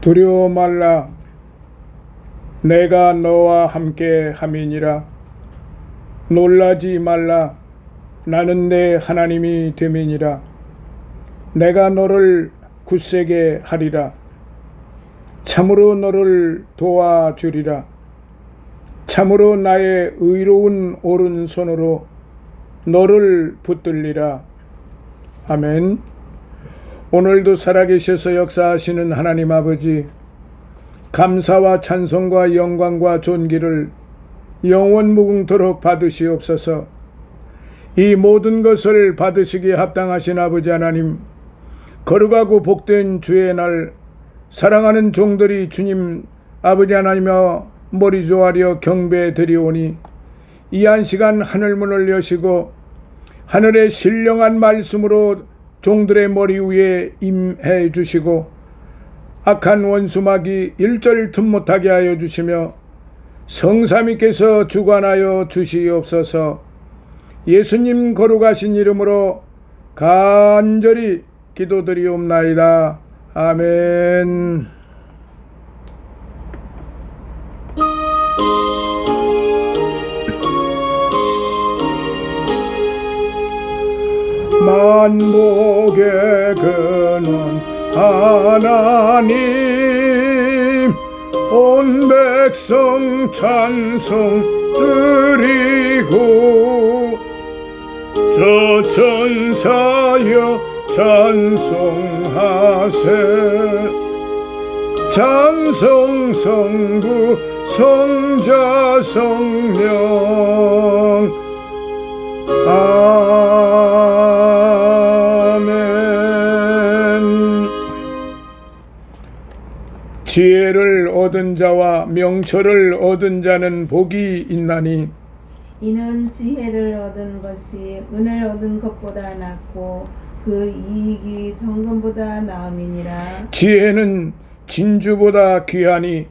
두려워 말라. 내가 너와 함께 함이니라. 놀라지 말라. 나는 내 하나님이 됨이니라. 내가 너를 굳세게 하리라. 참으로 너를 도와주리라. 참으로 나의 의로운 오른손으로 너를 붙들리라. 아멘. 오늘도 살아계셔서 역사하시는 하나님 아버지, 감사와 찬송과 영광과 존귀를 영원 무궁토록 받으시옵소서. 이 모든 것을 받으시기에 합당하신 아버지 하나님, 거룩하고 복된 주의 날 사랑하는 종들이 주님 아버지 하나님여 머리 조아려 경배 드리오니, 이 한 시간 하늘문을 여시고 하늘의 신령한 말씀으로 종들의 머리 위에 임해 주시고 악한 원수마귀 일절 틈 못하게 하여 주시며 성삼위께서 주관하여 주시옵소서. 예수님 거룩하신 이름으로 간절히 기도드리옵나이다. 아멘. 만복의 근원 하나님, 온 백성 찬송 드리고 저 천사여 찬송하세. 찬송 성부 성자 성령 아멘. 지혜를 얻은 자와 명철을 얻은 자는 복이 있나니, 이는 지혜를 얻은 것이 은을 얻은 것보다 낫고 그 이익이 정금보다 나음이니라. 지혜는 진주보다 귀하니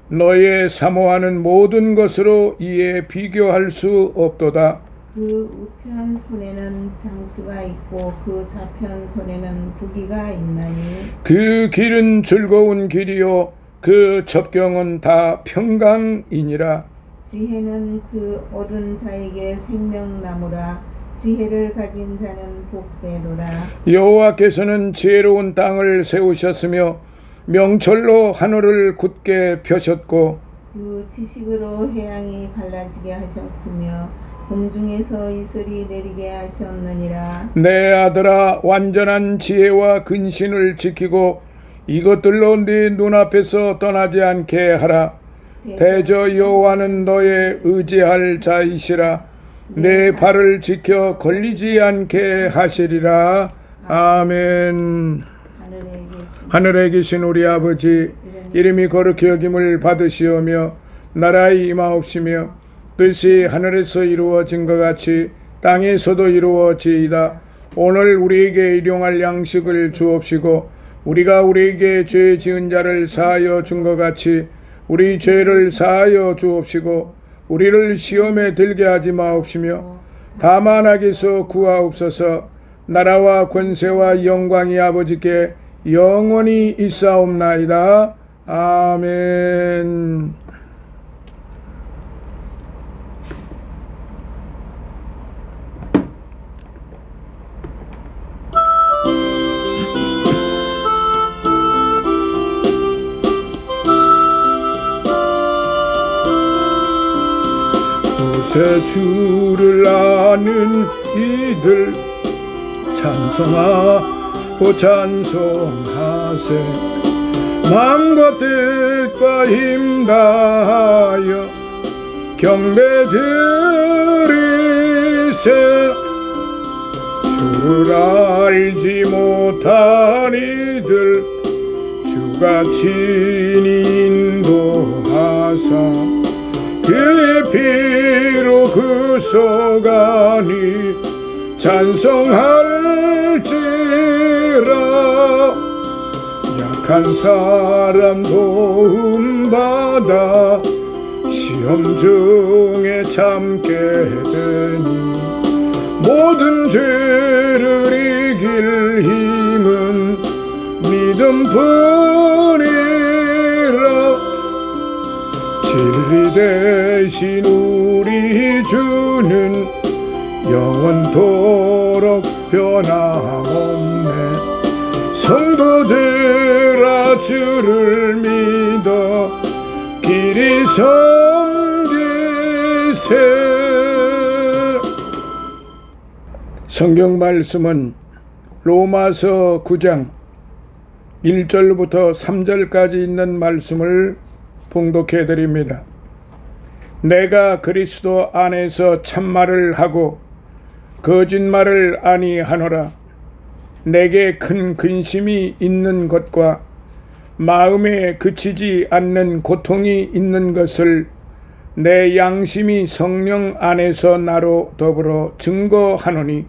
너의 사모하는 모든 것으로 이에 비교할 수 없도다. 그 우편 손에는 장수가 있고 그 좌편 손에는 부귀가 있나니, 그 길은 즐거운 길이요 그 접경은 다 평강이니라. 지혜는 그 얻은 자에게 생명나무라. 지혜를 가진 자는 복되도다. 여호와께서는 지혜로운 땅을 세우셨으며 명철로 하늘을 굳게 펴셨고 그 지식으로 해양이 갈라지게 하셨으며 공중에서 이슬이 내리게 하셨느니라. 내 아들아, 완전한 지혜와 근신을 지키고 이것들로 네 눈앞에서 떠나지 않게 하라. 대저 여호와는 너의 의지할 자이시라. 내 발을 지켜 걸리지 않게 하시리라. 아멘. 하늘에 계신 우리 아버지, 이름이 거룩히 여김을 받으시오며 나라의 임하옵시며 뜻이 하늘에서 이루어진 것 같이 땅에서도 이루어지이다. 오늘 우리에게 일용할 양식을 주옵시고 우리가 우리에게 죄 지은 자를 사하여 준 것 같이 우리 죄를 사하여 주옵시고 우리를 시험에 들게 하지 마옵시며 다만 악에서 구하옵소서. 나라와 권세와 영광이 아버지께 영원히 있사옵나이다. 아멘. 새 주를 아는 이들 찬송하고 찬송하세. 마음과 뜻과 힘 다하여 경배 드리세. 주를 알지 못한 이들 주가 친히 인도하사 그의 피로 구속하니 찬송할지라. 약한 사람 도움받아 시험 중에 참게 되니 모든 죄를 이길 힘은 믿음뿐이라. 진리 대신 우리 주는 영원토록 변함없네. 성도들아 주를 믿어 길이 섬기세. 성경 말씀은 로마서 9장 1절부터 3절까지 있는 말씀을 봉독해 드립니다. 내가 그리스도 안에서 참말을 하고 거짓말을 아니하노라. 내게 큰 근심이 있는 것과 마음에 그치지 않는 고통이 있는 것을 내 양심이 성령 안에서 나로 더불어 증거하노니,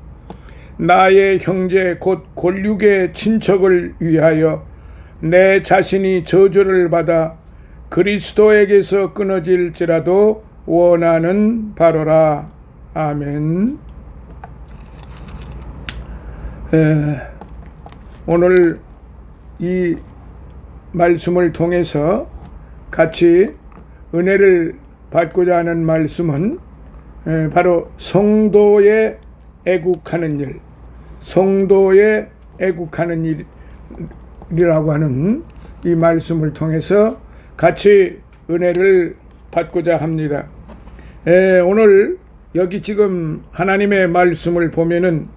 나의 형제 곧 골육의 친척을 위하여 내 자신이 저주를 받아 그리스도에게서 끊어질지라도 원하는 바로라. 아멘. 오늘 이 말씀을 통해서 같이 은혜를 받고자 하는 말씀은 바로 성도의 애국하는 일, 성도의 애국하는 일이라고 하는 이 말씀을 통해서 같이 은혜를 받고자 합니다. 오늘 여기 지금 하나님의 말씀을 보면은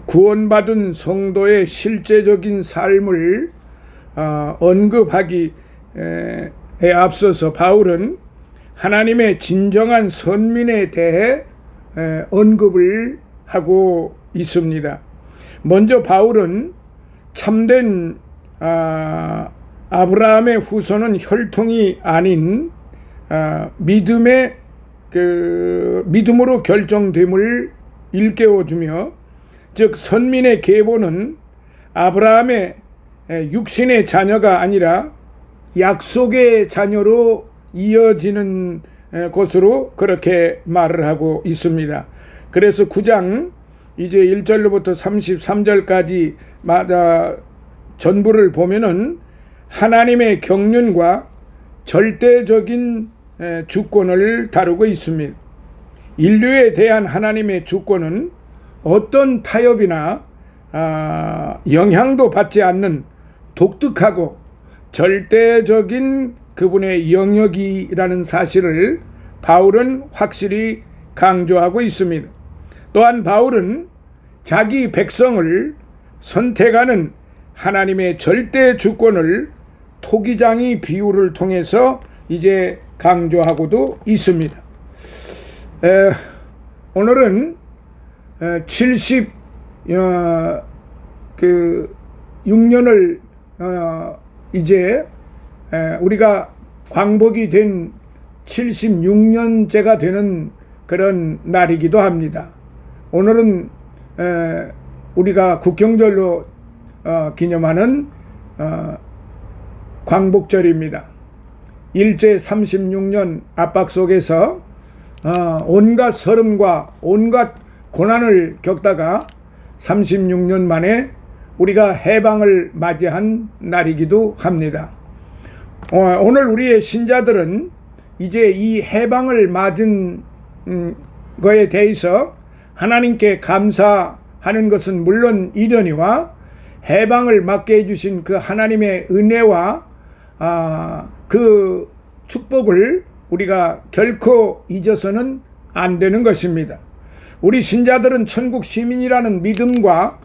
구원받은 성도의 실제적인 삶을 언급하기에 앞서서 바울은 하나님의 진정한 선민에 대해 언급을 하고 있습니다. 먼저 바울은 참된 아브라함의 후손은 혈통이 아닌 믿음으로 결정됨을 일깨워주며, 즉 선민의 계보는 아브라함의 육신의 자녀가 아니라 약속의 자녀로 이어지는 것으로 그렇게 말을 하고 있습니다. 그래서 9장 이제 1절로부터 33절까지 전부를 보면은 하나님의 경륜과 절대적인 주권을 다루고 있습니다. 인류에 대한 하나님의 주권은 어떤 타협이나 영향도 받지 않는 독특하고 절대적인 그분의 영역이라는 사실을 바울은 확실히 강조하고 있습니다. 또한 바울은 자기 백성을 선택하는 하나님의 절대 주권을 토기장이 비유를 통해서 이제 강조하고도 있습니다. 오늘은 76년을 이제 우리가 광복이 된 76년째가 되는 그런 날이기도 합니다. 오늘은 우리가 국경절로 기념하는 광복절입니다. 일제 36년 압박 속에서 온갖 서름과 온갖 고난을 겪다가 36년 만에 우리가 해방을 맞이한 날이기도 합니다. 오늘 우리의 신자들은 이제 이 해방을 맞은 거에 대해서 하나님께 감사하는 것은 물론 이려니와 해방을 맞게 해주신 그 하나님의 은혜와 그 축복을 우리가 결코 잊어서는 안 되는 것입니다. 우리 신자들은 천국 시민이라는 믿음과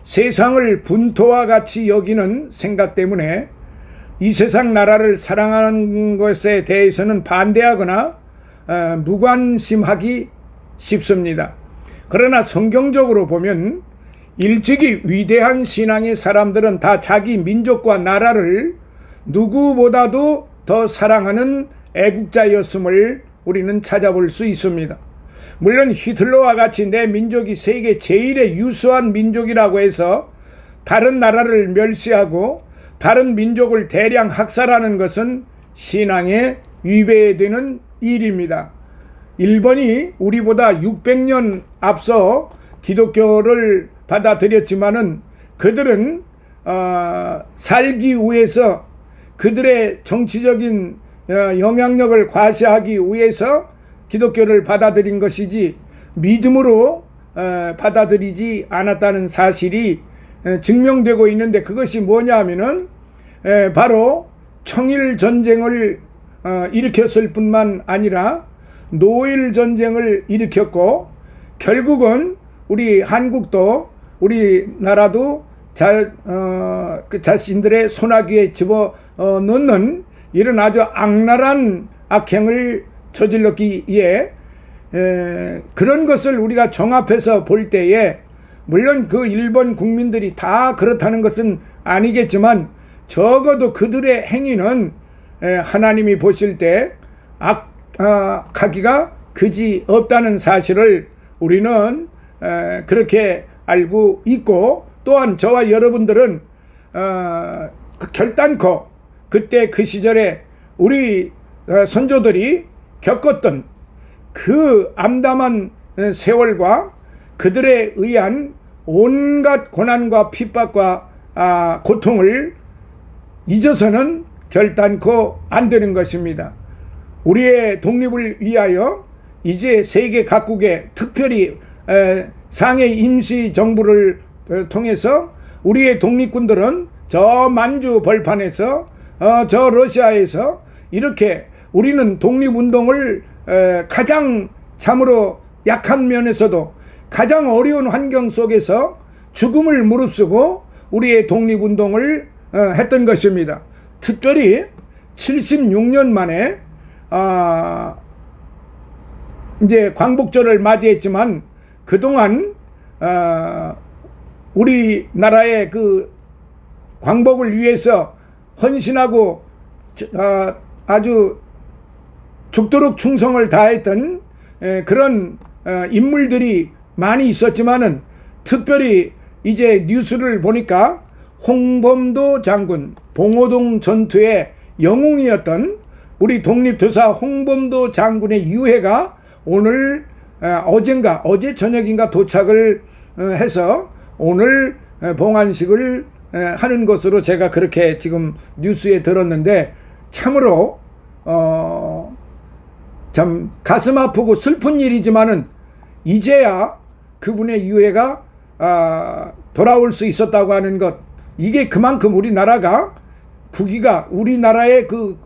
세상을 분토와 같이 여기는 생각 때문에 이 세상 나라를 사랑하는 것에 대해서는 반대하거나 무관심하기 쉽습니다. 그러나 성경적으로 보면 일찍이 위대한 신앙의 사람들은 다 자기 민족과 나라를 누구보다도 더 사랑하는 애국자였음을 우리는 찾아볼 수 있습니다. 물론 히틀러와 같이 내 민족이 세계 제일의 유수한 민족이라고 해서 다른 나라를 멸시하고 다른 민족을 대량 학살하는 것은 신앙에 위배되는 일입니다. 일본이 우리보다 600년 앞서 기독교를 받아들였지만은 그들은 살기 위해서 그들의 정치적인 영향력을 과시하기 위해서 기독교를 받아들인 것이지 믿음으로 받아들이지 않았다는 사실이 증명되고 있는데, 그것이 뭐냐 하면은 바로 청일 전쟁을 일으켰을 뿐만 아니라 노일 전쟁을 일으켰고, 결국은 우리 한국도 우리나라도 그 자신들의 소나기에 집어넣는 이런 아주 악랄한 악행을 저질렀기에 그런 것을 우리가 종합해서 볼 때에, 물론 그 일본 국민들이 다 그렇다는 것은 아니겠지만 적어도 그들의 행위는 하나님이 보실 때 악하기가 그지 없다는 사실을 우리는 그렇게 알고 있고, 또한 저와 여러분들은 결단코 그때 그 시절에 우리 선조들이 겪었던 그 암담한 세월과 그들에 의한 온갖 고난과 핍박과 고통을 잊어서는 결단코 안 되는 것입니다. 우리의 독립을 위하여 이제 세계 각국에, 특별히 상해 임시정부를 통해서 우리의 독립군들은 저 만주 벌판에서 저 러시아에서 이렇게 우리는 독립운동을 가장 참으로 약한 면에서도 가장 어려운 환경 속에서 죽음을 무릅쓰고 우리의 독립운동을 했던 것입니다. 특별히 76년 만에 이제 광복절을 맞이했지만 그동안 우리나라의 그 광복을 위해서 헌신하고 아주 죽도록 충성을 다했던 그런 인물들이 많이 있었지만은, 특별히 이제 뉴스를 보니까 홍범도 장군, 봉오동 전투의 영웅이었던 우리 독립투사 홍범도 장군의 유해가 오늘 어제 저녁인가 도착을 해서 오늘 봉안식을 하는 것으로 제가 그렇게 지금 뉴스에 들었는데, 참으로 참 가슴 아프고 슬픈 일이지만은 이제야 그분의 유해가 돌아올 수 있었다고 하는 것, 이게 그만큼 우리나라가 우리나라의 그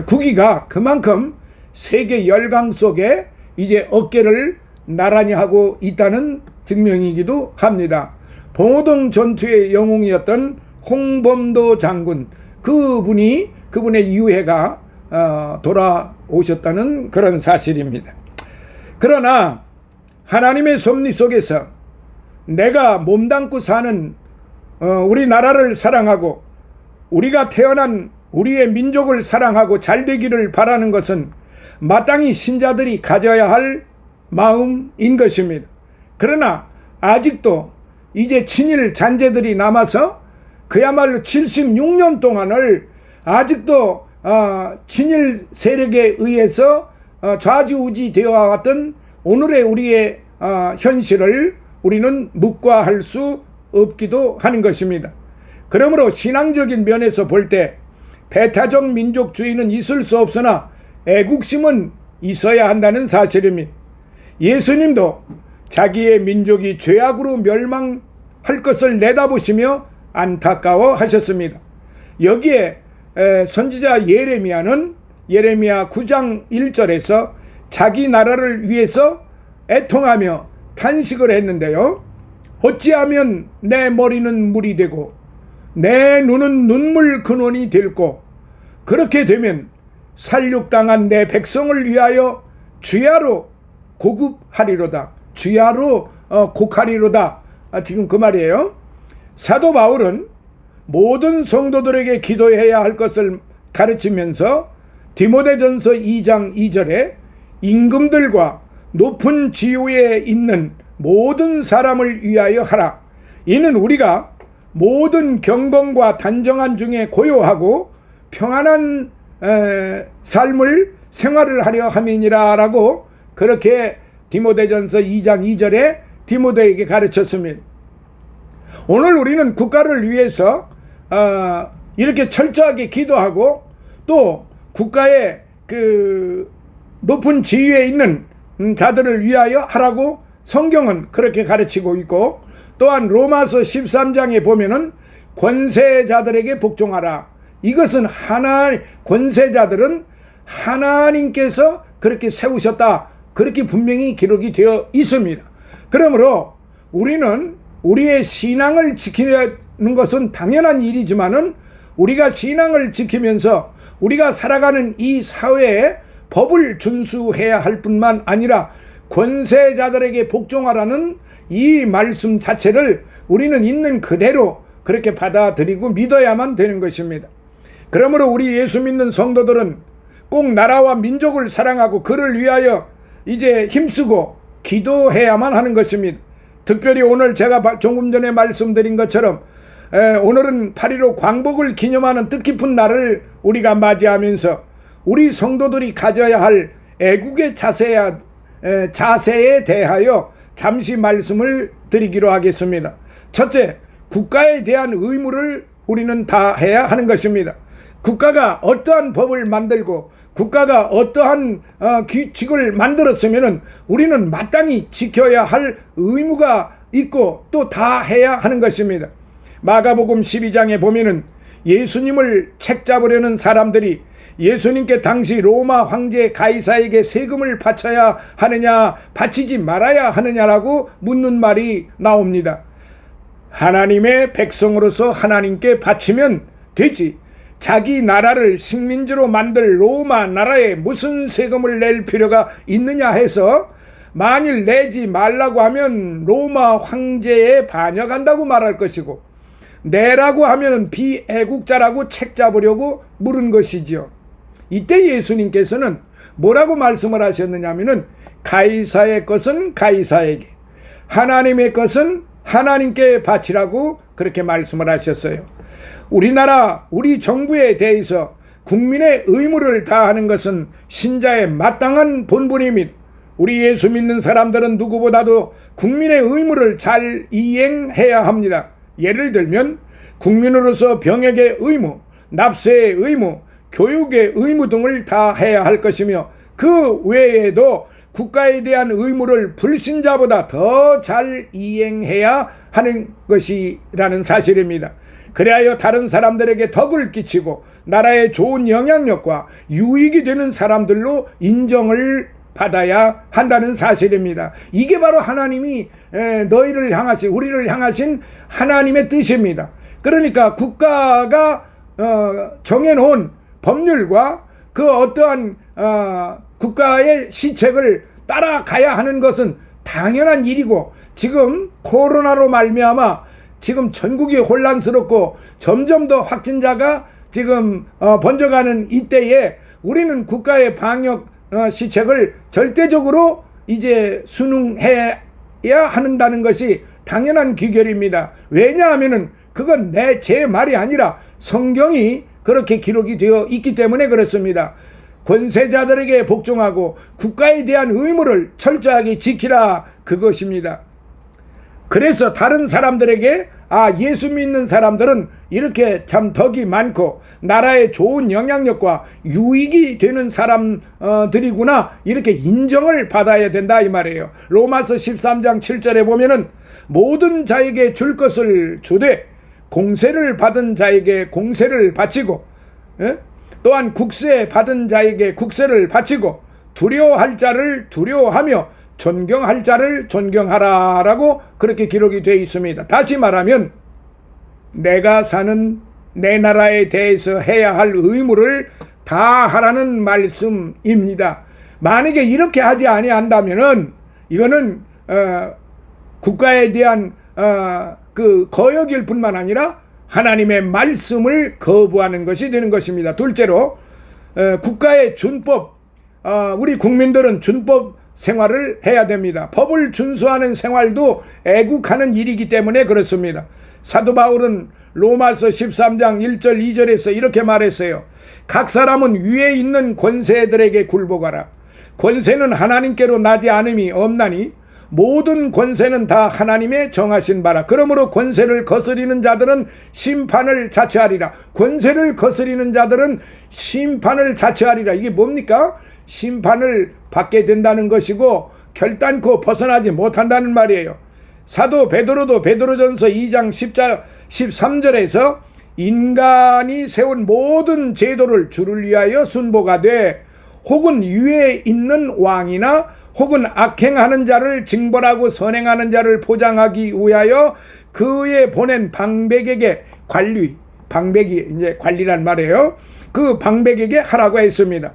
국위가 그만큼 세계 열강 속에 이제 어깨를 나란히 하고 있다는 증명이기도 합니다. 봉오동 전투의 영웅이었던 홍범도 장군, 그분의 유해가 돌아오셨다는 그런 사실입니다. 그러나 하나님의 섭리 속에서 내가 몸담고 사는 우리나라를 사랑하고 우리가 태어난 우리의 민족을 사랑하고 잘되기를 바라는 것은 마땅히 신자들이 가져야 할 마음인 것입니다. 그러나 아직도 이제 친일 잔재들이 남아서 그야말로 76년 동안을 아직도 친일 세력에 의해서 좌지우지 되어 왔던 오늘의 우리의 현실을 우리는 묵과할 수 없기도 하는 것입니다. 그러므로 신앙적인 면에서 볼 때 배타적 민족주의는 있을 수 없으나 애국심은 있어야 한다는 사실입니다. 예수님도 자기의 민족이 죄악으로 멸망할 것을 내다보시며 안타까워 하셨습니다. 여기에 선지자 예레미야는 예레미야 9장 1절에서 자기 나라를 위해서 애통하며 탄식을 했는데요. 어찌하면 내 머리는 물이 되고 내 눈은 눈물 근원이 될고, 그렇게 되면 살육당한 내 백성을 위하여 주야로 고급하리로다. 주야로 곡하리로다. 지금 그 말이에요. 사도 바울은 모든 성도들에게 기도해야 할 것을 가르치면서 디모데전서 2장 2절에 임금들과 높은 지위에 있는 모든 사람을 위하여 하라. 이는 우리가 모든 경건과 단정한 중에 고요하고 평안한 삶을 생활을 하려 함이니라 라고 그렇게 디모데전서 2장 2절에 디모데에게 가르쳤습니다. 오늘 우리는 국가를 위해서 이렇게 철저하게 기도하고 또 국가의 그 높은 지위에 있는 자들을 위하여 하라고 성경은 그렇게 가르치고 있고, 또한 로마서 13장에 보면은 권세자들에게 복종하라. 이것은 권세자들은 하나님께서 그렇게 세우셨다, 그렇게 분명히 기록이 되어 있습니다. 그러므로 우리는 우리의 신앙을 지키는 것은 당연한 일이지만은, 우리가 신앙을 지키면서 우리가 살아가는 이 사회에 법을 준수해야 할 뿐만 아니라 권세자들에게 복종하라는 이 말씀 자체를 우리는 있는 그대로 그렇게 받아들이고 믿어야만 되는 것입니다. 그러므로 우리 예수 믿는 성도들은 꼭 나라와 민족을 사랑하고 그를 위하여 이제 힘쓰고 기도해야만 하는 것입니다. 특별히 오늘 제가 조금 전에 말씀드린 것처럼 오늘은 8.15 광복을 기념하는 뜻깊은 날을 우리가 맞이하면서 우리 성도들이 가져야 할 애국의 자세에 대하여 잠시 말씀을 드리기로 하겠습니다. 첫째, 국가에 대한 의무를 우리는 다 해야 하는 것입니다. 국가가 어떠한 법을 만들고 국가가 어떠한 규칙을 만들었으면 우리는 마땅히 지켜야 할 의무가 있고 또 다 해야 하는 것입니다. 마가복음 12장에 보면은 예수님을 책잡으려는 사람들이 예수님께 당시 로마 황제 가이사에게 세금을 바쳐야 하느냐 바치지 말아야 하느냐라고 묻는 말이 나옵니다. 하나님의 백성으로서 하나님께 바치면 되지, 자기 나라를 식민지로 만들 로마 나라에 무슨 세금을 낼 필요가 있느냐 해서 만일 내지 말라고 하면 로마 황제에 반역한다고 말할 것이고, 내라고 하면 비애국자라고 책잡으려고 물은 것이지요. 이때 예수님께서는 뭐라고 말씀을 하셨느냐 하면은 가이사의 것은 가이사에게, 하나님의 것은 하나님께 바치라고 그렇게 말씀을 하셨어요. 우리나라 우리 정부에 대해서 국민의 의무를 다하는 것은 신자의 마땅한 본분입니다. 우리 예수 믿는 사람들은 누구보다도 국민의 의무를 잘 이행해야 합니다. 예를 들면 국민으로서 병역의 의무, 납세의 의무, 교육의 의무 등을 다 해야 할 것이며, 그 외에도 국가에 대한 의무를 불신자보다 더 잘 이행해야 하는 것이라는 사실입니다. 그래야 다른 사람들에게 덕을 끼치고 나라에 좋은 영향력과 유익이 되는 사람들로 인정을 받아야 한다는 사실입니다. 이게 바로 하나님이 너희를 향하신, 우리를 향하신 하나님의 뜻입니다. 그러니까 국가가 정해놓은 법률과 그 어떠한 국가의 시책을 따라가야 하는 것은 당연한 일이고, 지금 코로나로 말미암아 지금 전국이 혼란스럽고 점점 더 확진자가 지금 번져가는 이때에 우리는 국가의 방역 시책을 절대적으로 이제 순응해야 한다는 것이 당연한 귀결입니다. 왜냐하면은 그건 제 말이 아니라 성경이 그렇게 기록이 되어 있기 때문에 그렇습니다. 권세자들에게 복종하고 국가에 대한 의무를 철저하게 지키라, 그것입니다. 그래서 다른 사람들에게 예수 믿는 사람들은 이렇게 참 덕이 많고 나라에 좋은 영향력과 유익이 되는 사람들이구나, 이렇게 인정을 받아야 된다 이 말이에요. 로마서 13장 7절에 보면은 모든 자에게 줄 것을 주되 공세를 받은 자에게 공세를 바치고, 또한 국세 받은 자에게 국세를 바치고, 두려워할 자를 두려워하며 존경할 자를 존경하라라고 그렇게 기록이 되어 있습니다. 다시 말하면 내가 사는 내 나라에 대해서 해야 할 의무를 다 하라는 말씀입니다. 만약에 이렇게 하지 아니한다면은 이거는 국가에 대한 그 거역일 뿐만 아니라 하나님의 말씀을 거부하는 것이 되는 것입니다. 둘째로 국가의 준법, 우리 국민들은 준법 생활을 해야 됩니다. 법을 준수하는 생활도 애국하는 일이기 때문에 그렇습니다. 사도 바울은 로마서 13장 1절 2절에서 이렇게 말했어요. 각 사람은 위에 있는 권세들에게 굴복하라. 권세는 하나님께로 나지 않음이 없나니 모든 권세는 다 하나님의 정하신 바라. 그러므로 권세를 거스리는 자들은 심판을 자처하리라. 권세를 거스리는 자들은 심판을 자처하리라. 이게 뭡니까? 심판을 받게 된다는 것이고 결단코 벗어나지 못한다는 말이에요. 사도 베드로도 베드로전서 2장 13절에서 인간이 세운 모든 제도를 주를 위하여 순복하되 혹은 위에 있는 왕이나 혹은 악행하는 자를 징벌하고 선행하는 자를 보장하기 위하여 그의 보낸 방백에게 방백이 이제 관리란 말이에요. 그 방백에게 하라고 했습니다.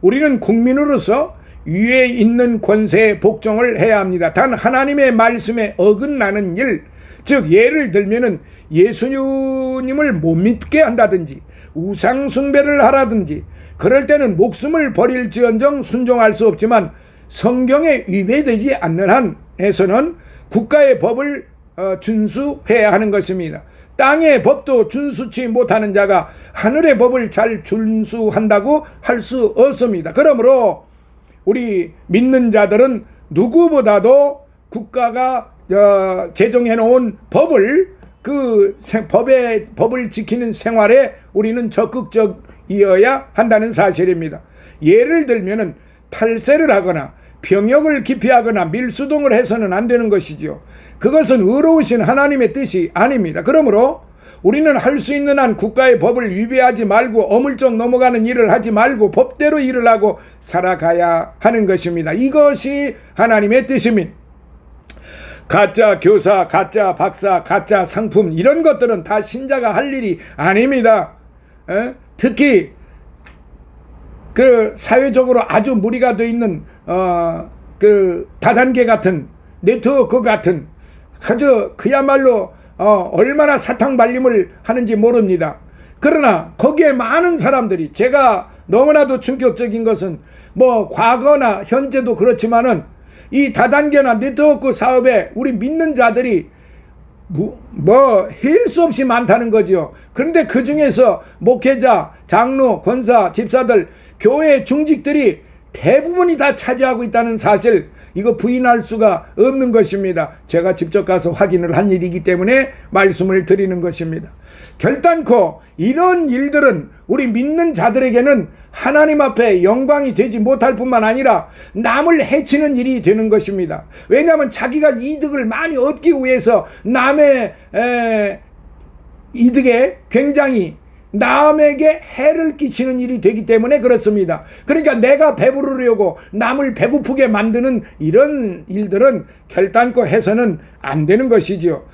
우리는 국민으로서 위에 있는 권세에 복종을 해야 합니다. 단 하나님의 말씀에 어긋나는 일, 즉 예를 들면은 예수님을 못 믿게 한다든지 우상 숭배를 하라든지 그럴 때는 목숨을 버릴지언정 순종할 수 없지만 성경에 위배되지 않는 한에서는 국가의 법을 준수해야 하는 것입니다. 땅의 법도 준수치 못하는 자가 하늘의 법을 잘 준수한다고 할 수 없습니다. 그러므로 우리 믿는 자들은 누구보다도 국가가 제정해 놓은 법을 법을 지키는 생활에 우리는 적극적이어야 한다는 사실입니다. 예를 들면은 탈세를 하거나 병역을 기피하거나 밀수동을 해서는 안 되는 것이죠. 그것은 의로우신 하나님의 뜻이 아닙니다. 그러므로 우리는 할 수 있는 한 국가의 법을 위배하지 말고 어물쩍 넘어가는 일을 하지 말고 법대로 일을 하고 살아가야 하는 것입니다. 이것이 하나님의 뜻입니다. 가짜 교사, 가짜 박사, 가짜 상품 이런 것들은 다 신자가 할 일이 아닙니다. 특히 그 사회적으로 아주 무리가 되어 있는 그 다단계 같은 네트워크 같은 그야말로 얼마나 사탕 발림을 하는지 모릅니다. 그러나 거기에 많은 사람들이 제가 너무나도 충격적인 것은 뭐 과거나 현재도 그렇지만은 이 다단계나 네트워크 사업에 우리 믿는 자들이 할 수 없이 많다는 거지요. 그런데 그 중에서 목회자, 장로, 권사, 집사들, 교회 중직들이 대부분이 다 차지하고 있다는 사실, 이거 부인할 수가 없는 것입니다. 제가 직접 가서 확인을 한 일이기 때문에 말씀을 드리는 것입니다. 결단코 이런 일들은 우리 믿는 자들에게는 하나님 앞에 영광이 되지 못할 뿐만 아니라 남을 해치는 일이 되는 것입니다. 왜냐하면 자기가 이득을 많이 얻기 위해서 남의 이득에 굉장히 남에게 해를 끼치는 일이 되기 때문에 그렇습니다. 그러니까 내가 배부르려고 남을 배고프게 만드는 이런 일들은 결단코 해서는 안 되는 것이죠.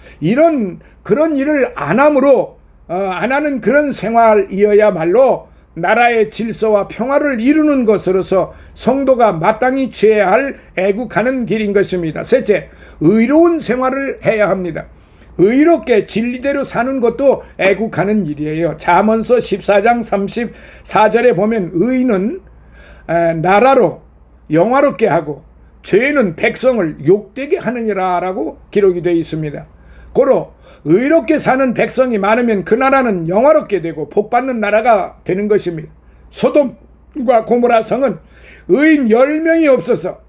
그런 일을 안 하는 그런 생활이어야말로 나라의 질서와 평화를 이루는 것으로서 성도가 마땅히 취해야 할 애국하는 길인 것입니다. 셋째, 의로운 생활을 해야 합니다. 의롭게 진리대로 사는 것도 애국하는 일이에요. 잠언서 14장 34절에 보면 의인은 나라로 영화롭게 하고 죄는 백성을 욕되게 하느니라 라고 기록이 되어 있습니다. 고로 의롭게 사는 백성이 많으면 그 나라는 영화롭게 되고 복받는 나라가 되는 것입니다. 소돔과 고모라 성은 의인 10명이 없어서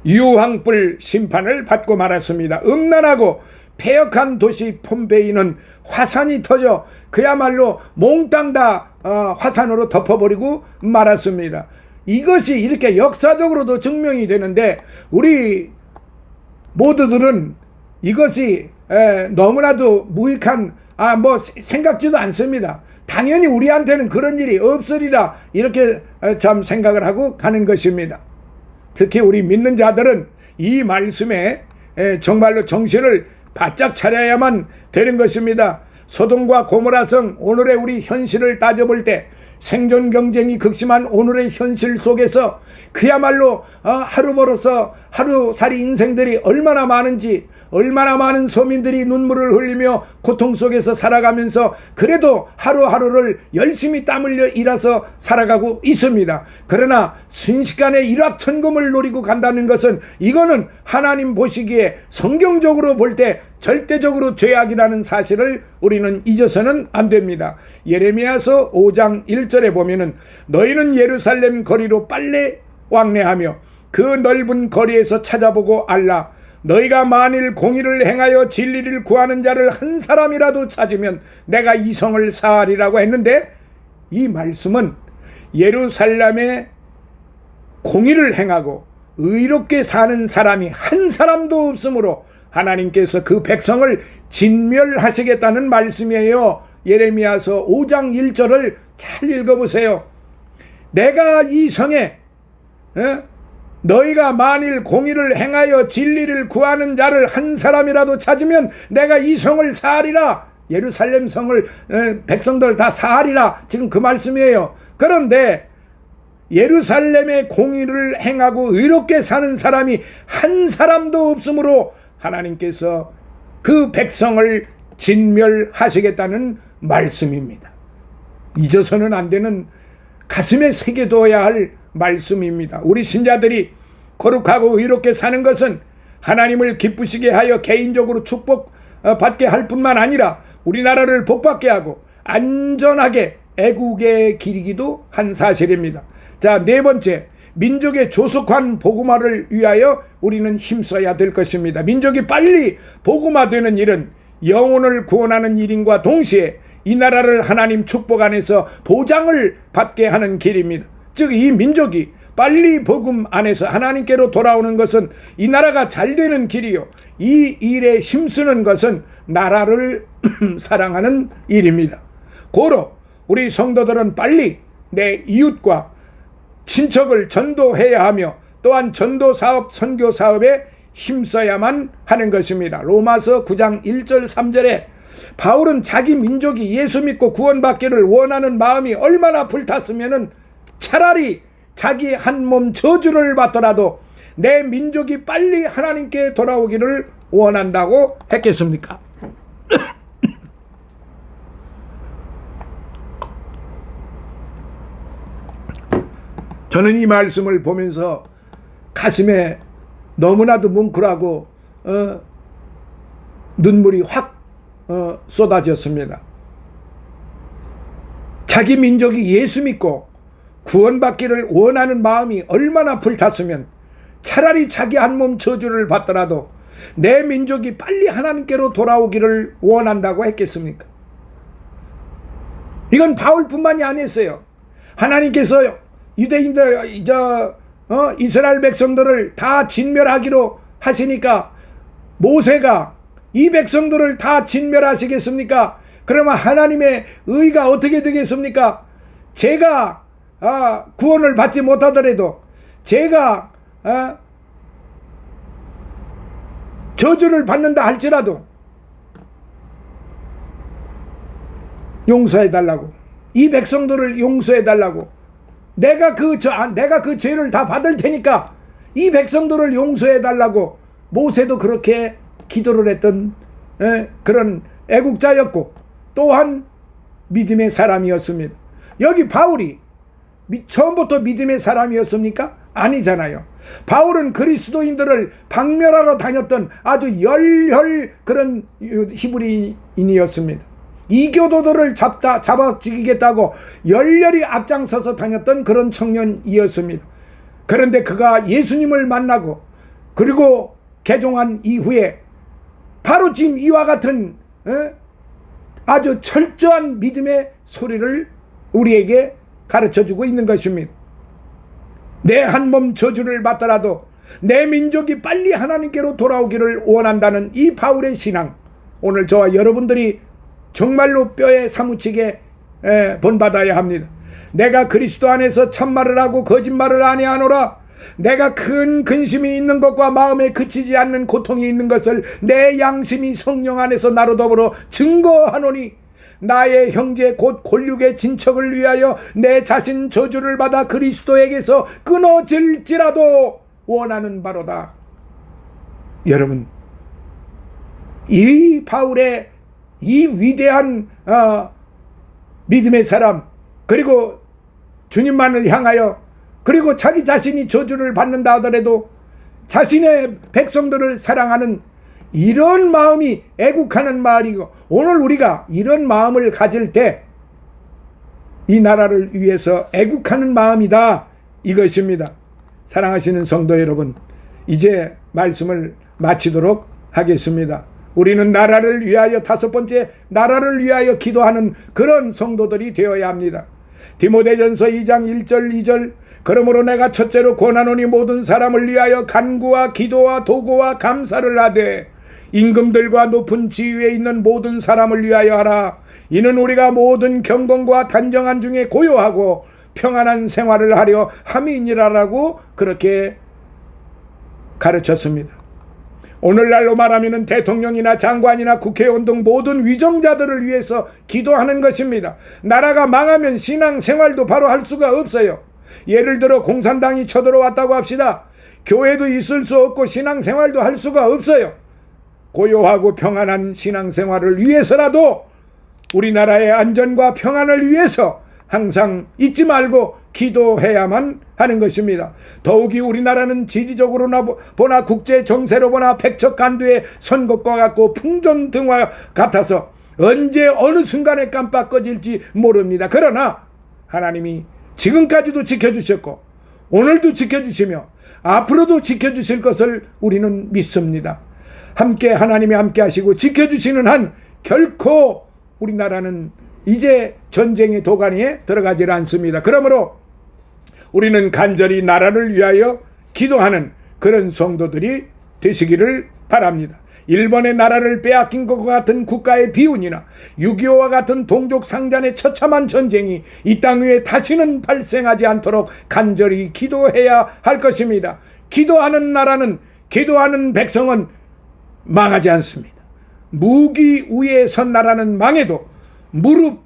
유황불 심판을 받고 말았습니다. 음란하고 폐역한 도시 폼페이는 화산이 터져 그야말로 몽땅 다 화산으로 덮어버리고 말았습니다. 이것이 이렇게 역사적으로도 증명이 되는데 우리 모두들은 이것이 너무나도 무익한 생각지도 않습니다. 당연히 우리한테는 그런 일이 없으리라 이렇게 참 생각을 하고 가는 것입니다. 특히 우리 믿는 자들은 이 말씀에 정말로 정신을 바짝 차려야만 되는 것입니다. 소돔과 고모라성 오늘의 우리 현실을 따져볼 때 생존 경쟁이 극심한 오늘의 현실 속에서 그야말로 하루 벌어서 하루살이 인생들이 얼마나 많은지, 얼마나 많은 서민들이 눈물을 흘리며 고통 속에서 살아가면서 그래도 하루하루를 열심히 땀 흘려 일해서 살아가고 있습니다. 그러나 순식간에 일확천금을 노리고 간다는 것은 이거는 하나님 보시기에 성경적으로 볼 때 절대적으로 죄악이라는 사실을 우리는 잊어서는 안 됩니다. 예레미야서 5장 1절에 보면은 너희는 예루살렘 거리로 빨래 왕래하며 그 넓은 거리에서 찾아보고 알라. 너희가 만일 공의를 행하여 진리를 구하는 자를 한 사람이라도 찾으면 내가 이 성을 사하리라고 했는데, 이 말씀은 예루살렘에 공의를 행하고 의롭게 사는 사람이 한 사람도 없으므로 하나님께서 그 백성을 진멸하시겠다는 말씀이에요. 예레미야서 5장 1절을 잘 읽어보세요. 내가 이 성에 너희가 만일 공의를 행하여 진리를 구하는 자를 한 사람이라도 찾으면 내가 이 성을 사하리라. 예루살렘 성을 백성들 다 사하리라. 지금 그 말씀이에요. 그런데 예루살렘의 공의를 행하고 의롭게 사는 사람이 한 사람도 없으므로 하나님께서 그 백성을 진멸하시겠다는 말씀입니다. 잊어서는 안 되는, 가슴에 새겨둬야 할 말씀입니다. 우리 신자들이 거룩하고 의롭게 사는 것은 하나님을 기쁘시게 하여 개인적으로 축복받게 할 뿐만 아니라 우리나라를 복받게 하고 안전하게 애국의 길이기도 한 사실입니다. 자, 네 번째, 민족의 조속한 복음화를 위하여 우리는 힘써야 될 것입니다. 민족이 빨리 복음화되는 일은 영혼을 구원하는 일인과 동시에 이 나라를 하나님 축복 안에서 보장을 받게 하는 길입니다. 즉, 이 민족이 빨리 복음 안에서 하나님께로 돌아오는 것은 이 나라가 잘 되는 길이요, 이 일에 힘쓰는 것은 나라를 사랑하는 일입니다. 고로 우리 성도들은 빨리 내 이웃과 친척을 전도해야 하며 또한 전도사업, 선교사업에 힘써야만 하는 것입니다. 로마서 9장 1절 3절에 바울은 자기 민족이 예수 믿고 구원받기를 원하는 마음이 얼마나 불탔으면은 차라리 자기 한 몸 저주를 받더라도 내 민족이 빨리 하나님께 돌아오기를 원한다고 했겠습니까? 저는 이 말씀을 보면서 가슴에 너무나도 뭉클하고 눈물이 확 쏟아졌습니다. 자기 민족이 예수 믿고 구원받기를 원하는 마음이 얼마나 불탔으면 차라리 자기 한 몸 저주를 받더라도 내 민족이 빨리 하나님께로 돌아오기를 원한다고 했겠습니까? 이건 바울뿐만이 아니었어요. 하나님께서 유대인들, 이스라엘 백성들을 다 진멸하기로 하시니까 모세가 이 백성들을 다 진멸하시겠습니까? 그러면 하나님의 의가 어떻게 되겠습니까? 제가 구원을 받지 못하더라도, 제가 저주를 받는다 할지라도 용서해달라고, 이 백성들을 용서해달라고, 내가 그 죄를 다 받을 테니까 이 백성들을 용서해달라고 모세도 그렇게 기도를 했던 그런 애국자였고 또한 믿음의 사람이었습니다. 여기 바울이 처음부터 믿음의 사람이었습니까? 아니잖아요. 바울은 그리스도인들을 박멸하러 다녔던 아주 열혈 그런 히브리인이었습니다. 이교도들을 잡아 죽이겠다고 열렬히 앞장서서 다녔던 그런 청년이었습니다. 그런데 그가 예수님을 만나고 그리고 개종한 이후에 바로 지금 이와 같은 아주 철저한 믿음의 소리를 우리에게 가르쳐주고 있는 것입니다. 내 한 몸 저주를 받더라도 내 민족이 빨리 하나님께로 돌아오기를 원한다는 이 바울의 신앙, 오늘 저와 여러분들이 정말로 뼈에 사무치게 본받아야 합니다. 내가 그리스도 안에서 참말을 하고 거짓말을 아니하노라. 내가 큰 근심이 있는 것과 마음에 그치지 않는 고통이 있는 것을 내 양심이 성령 안에서 나로 더불어 증거하노니 나의 형제 곧 골육의 친척을 위하여 내 자신 저주를 받아 그리스도에게서 끊어질지라도 원하는 바로다. 여러분, 이 바울의 이 위대한 믿음의 사람, 그리고 주님만을 향하여, 그리고 자기 자신이 저주를 받는다 하더라도 자신의 백성들을 사랑하는 이런 마음이 애국하는 마음이고, 오늘 우리가 이런 마음을 가질 때 이 나라를 위해서 애국하는 마음이다, 이것입니다. 사랑하시는 성도 여러분, 이제 말씀을 마치도록 하겠습니다. 우리는 나라를 위하여, 다섯 번째, 나라를 위하여 기도하는 그런 성도들이 되어야 합니다. 디모데전서 2장 1절 2절, 그러므로 내가 첫째로 권하노니 모든 사람을 위하여 간구와 기도와 도구와 감사를 하되 임금들과 높은 지위에 있는 모든 사람을 위하여 하라. 이는 우리가 모든 경건과 단정한 중에 고요하고 평안한 생활을 하려 함이니라라고 그렇게 가르쳤습니다. 오늘날로 말하면 대통령이나 장관이나 국회의원 등 모든 위정자들을 위해서 기도하는 것입니다. 나라가 망하면 신앙생활도 바로 할 수가 없어요. 예를 들어 공산당이 쳐들어왔다고 합시다. 교회도 있을 수 없고 신앙생활도 할 수가 없어요. 고요하고 평안한 신앙생활을 위해서라도 우리나라의 안전과 평안을 위해서 항상 잊지 말고 기도해야만 하는 것입니다. 더욱이 우리나라는 지리적으로나 보나 국제 정세로 보나 백척간두의 선 것과 같고 풍전등화 같아서 언제 어느 순간에 깜빡 꺼질지 모릅니다. 그러나 하나님이 지금까지도 지켜주셨고 오늘도 지켜주시며 앞으로도 지켜주실 것을 우리는 믿습니다. 함께 하나님이 함께 하시고 지켜주시는 한 결코 우리나라는 이제 전쟁의 도가니에 들어가지 않습니다. 그러므로 우리는 간절히 나라를 위하여 기도하는 그런 성도들이 되시기를 바랍니다. 일본의 나라를 빼앗긴 것과 같은 국가의 비운이나 6.25와 같은 동족 상잔의 처참한 전쟁이 이 땅 위에 다시는 발생하지 않도록 간절히 기도해야 할 것입니다. 기도하는 나라는, 기도하는 백성은 망하지 않습니다. 무기 위에 선 나라는 망해도 무릎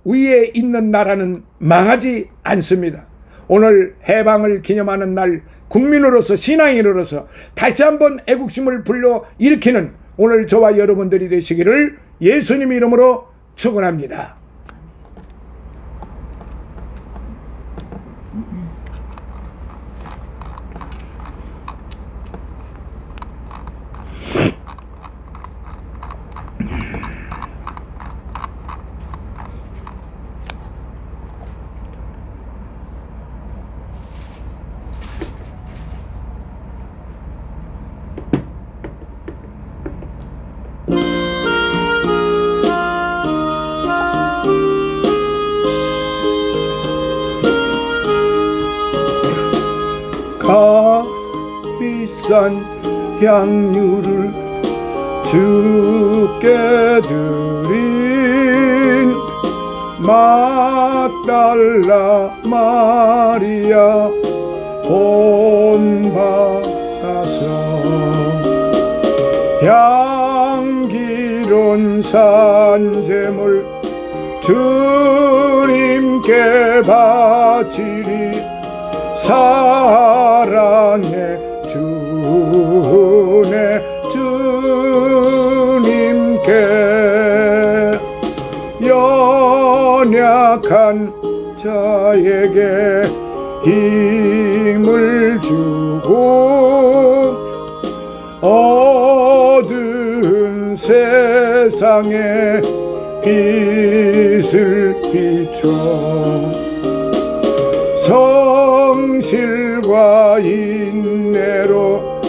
위에 있는 나라는 망하지 않습니다. 오늘 해방을 기념하는 날, 국민으로서, 신앙인으로서 다시 한번 애국심을 불러일으키는 오늘 저와 여러분들이 되시기를 예수님 이름으로 축원합니다. 비싼 향유를 주께 드린 막달라 마리아 본받아서 향기로운 산제물 주님께 바치리 사랑의 주네 주님께 연약한 자에게 힘을 주고 어두운 세상에 빛을 비춰 성실과 인내로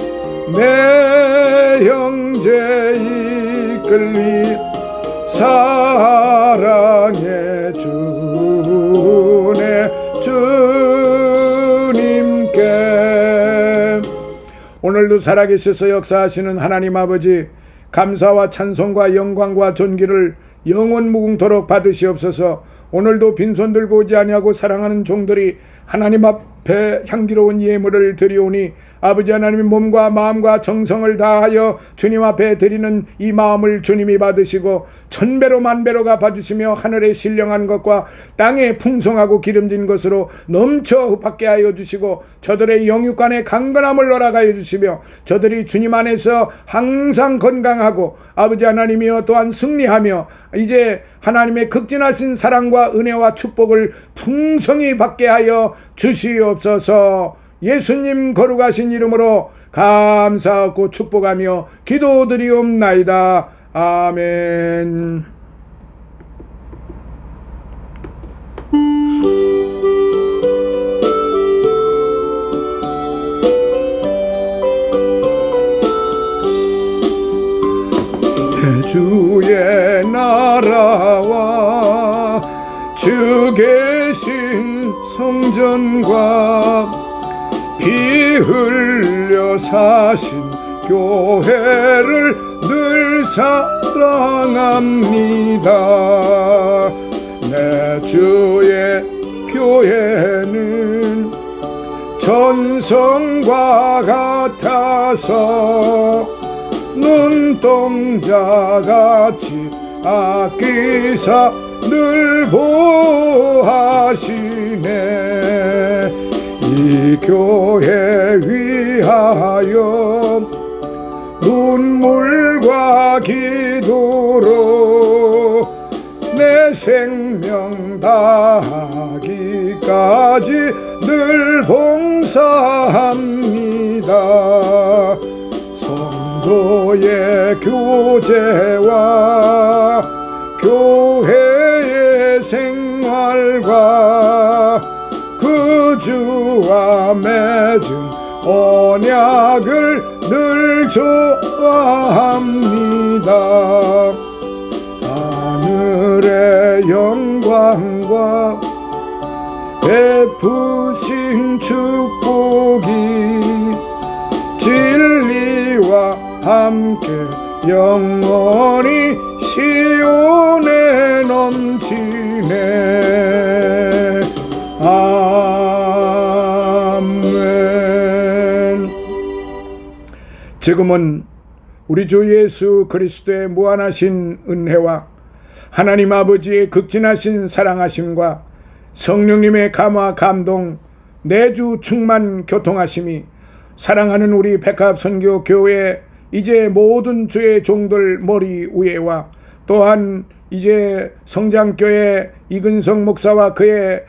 내 형제 이끌리 사랑의 주네 주님께 오늘도 살아계셔서 역사하시는 하나님 아버지, 감사와 찬송과 영광과 존귀를 영원 무궁토록 받으시옵소서. 오늘도 빈손 들고 오지 아니하고 사랑하는 종들이 하나님 앞에 향기로운 예물을 드리오니 아버지 하나님의 몸과 마음과 정성을 다하여 주님 앞에 드리는 이 마음을 주님이 받으시고 천배로 만배로 갚아주시며 하늘의 신령한 것과 땅에 풍성하고 기름진 것으로 넘쳐 받게 하여 주시고 저들의 영육간에 강건함을 허락하여 주시며 저들이 주님 안에서 항상 건강하고 아버지 하나님이여 또한 승리하며 이제 하나님의 극진하신 사랑과 은혜와 축복을 풍성히 받게 하여 주시옵소서. 예수님 거룩하신 이름으로 감사하고 축복하며 기도드리옵나이다. 아멘. 주의 나라와 주 계신 성전과 피 흘려 사신 교회를 늘 사랑합니다. 내 주의 교회는 전성과 같아서 눈동자같이 아끼사 늘 보호하시네. 이 교회 위하여 눈물과 기도로 내 생명 다하기까지 늘 봉사합니다. 성도의 교제와 교회의 생활과 그 주와 맺은 언약을 늘 좋아합니다. 하늘의 영광과 베푸신 축복이 진리와 함께 영원히 시온에 넘치네. 아멘. 지금은 우리 주 예수 그리스도의 무한하신 은혜와 하나님 아버지의 극진하신 사랑하심과 성령님의 감화 감동 내주 충만 교통하심이 사랑하는 우리 백합선교교회 이제 모든 주의 종들 머리 위에와 또한 이제 성장교회 이근성 목사와 그의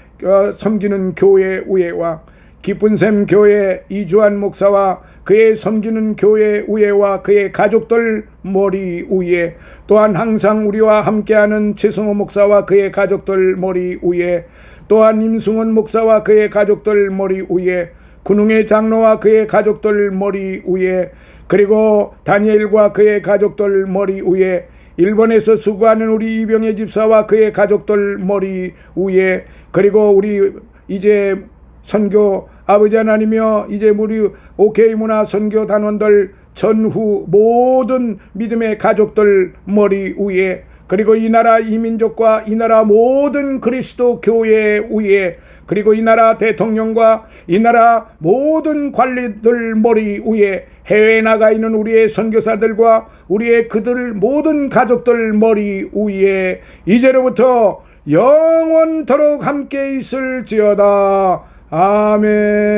섬기는 교회 위에와 기쁜샘 교회 이주한 목사와 그의 섬기는 교회 위에와 그의 가족들 머리 위에 또한 항상 우리와 함께하는 최승호 목사와 그의 가족들 머리 위에 또한 임승원 목사와 그의 가족들 머리 위에 군웅의 장로와 그의 가족들 머리 위에 그리고 다니엘과 그의 가족들 머리 위에 일본에서 수고하는 우리 이병혜 집사와 그의 가족들 머리 위에 그리고 우리 이제 선교 아버지 하나님이여 이제 우리 OK 문화 선교 단원들 전후 모든 믿음의 가족들 머리 위에 그리고 이 나라 이민족과 이 나라 모든 그리스도 교회 위에 그리고 이 나라 대통령과 이 나라 모든 관리들 머리 위에 해외에 나가 있는 우리의 선교사들과 우리의 그들 모든 가족들 머리 위에 이제로부터 영원토록 함께 있을지어다. 아멘.